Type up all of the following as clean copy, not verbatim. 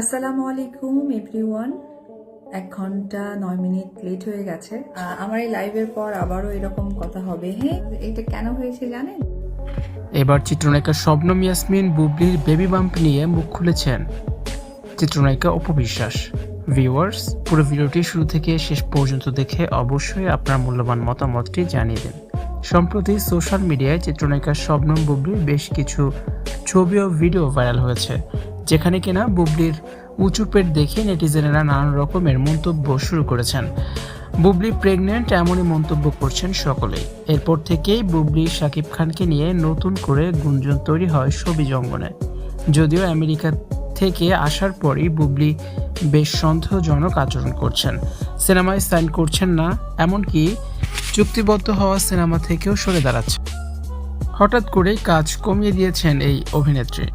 আসসালামু আলাইকুম এভরিওয়ান। 1 ঘন্টা 9 মিনিট লেট হয়ে গেছে। আমার এই লাইভের পর আবারও এরকম কথা হবে। হ্যাঁ, এটা কেন হয়েছে জানেন? এবার চিত্রনায়িকা শবনম ইয়াসমিন বুবলির বেবি বাম্প নিয়ে মুখ খুলেছেন চিত্রনায়িকা অপু বিশ্বাস। ভিউয়ার্স, পুরো ভিডিওটি শুরু থেকে শেষ পর্যন্ত দেখে অবশ্যই আপনার মূল্যবান মতামতটি জানিয়ে দিন। সম্প্রতি সোশ্যাল মিডিয়ায় চিত্রনায়িকা শবনম বুবলির বেশ কিছু ছবি ও ভিডিও ভাইরাল হয়েছে, যেখানে কিনা বুবলির উঁচু পেট দেখে নেটিজেনেরা নানান রকমের মন্তব্য শুরু করেছেন। বুবলি প্রেগনেন্ট এমনই মন্তব্য করছেন সকলেই। এরপর থেকেই বুবলি শাকিব খানকে নিয়ে নতুন করে গুঞ্জন তৈরি হয় শোবিজ অঙ্গনে। যদিও আমেরিকা থেকে আসার পরই বুবলি বেশ সন্দেহজনক আচরণ করছেন, সিনেমায় সাইন করছেন না, এমনকি চুক্তিবদ্ধ হওয়া সিনেমা থেকেও সরে দাঁড়াচ্ছে। হঠাৎ করেই কাজ কমিয়ে দিয়েছেন এই অভিনেত্রী।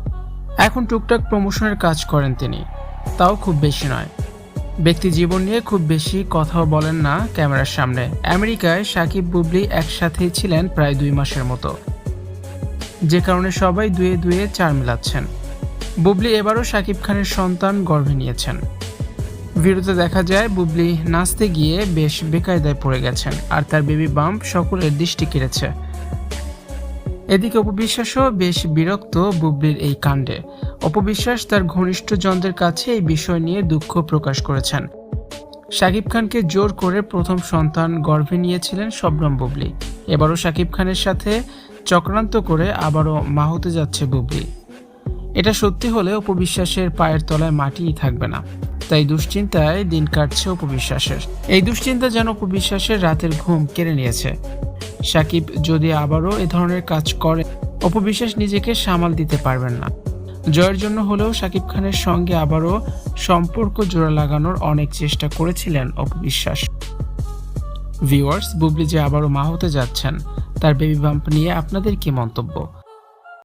এখন টুকটাক প্রমোশনের কাজ করেন তিনি, তাও খুব বেশি নয়। ব্যক্তি জীবন নিয়ে খুব বেশি কথাও বলেন না ক্যামেরার সামনে। আমেরিকায় শাকিব বুবলি একসাথেই ছিলেন প্রায় 2 মাসের মতো, যে কারণে সবাই দুয়ে দুয়ে 4 মিলাচ্ছেন। বুবলি এবারও শাকিব খানের সন্তান গর্ভে নিয়েছেন। ভিডিওতে দেখা যায় বুবলি নাচতে গিয়ে বেশ বেকায়দায় পড়ে গেছেন, আর তার বেবি বাম্প সকলের দৃষ্টি কেড়েছে। এদিকে অপু বিশ্বাসও বেশ বিরক্ত বুবলির এই কাণ্ডে। অপু বিশ্বাস তার ঘনিষ্ঠজনদের কাছে এই বিষয় নিয়ে দুঃখ প্রকাশ করেছেন। শাকিব খানকে জোর করে প্রথম সন্তান গর্ভে নিয়েছিলেন শবনম বুবলি। এবারও শাকিব খানের সাথে চক্রান্ত করে আবারও মা হতে যাচ্ছে বুবলি। এটা সত্যি হলে অপু বিশ্বাসের পায়ের তলায় মাটিই থাকবে না। তাই দুশ্চিন্তায় দিন কাটছে অপু বিশ্বাসের। এই দুশ্চিন্তা যেন অপু বিশ্বাসের রাতের ঘুম কেড়ে নিয়েছে। শাকিব যদি আবারও এ ধরনের কাজ করে, অপু বিশ্বাস নিজেকে সামাল দিতে পারবেন না। জয়ের জন্য হলেও শাকিব খানের সঙ্গে আবারও সম্পর্ক জোড়া লাগানোর অনেক চেষ্টা করেছিলেন অপু বিশ্বাস। ভিউয়ার্স, বুবলি যে আবারও মা হতে যাচ্ছেন, তার বেবি বাম্প নিয়ে আপনাদের কি মন্তব্য?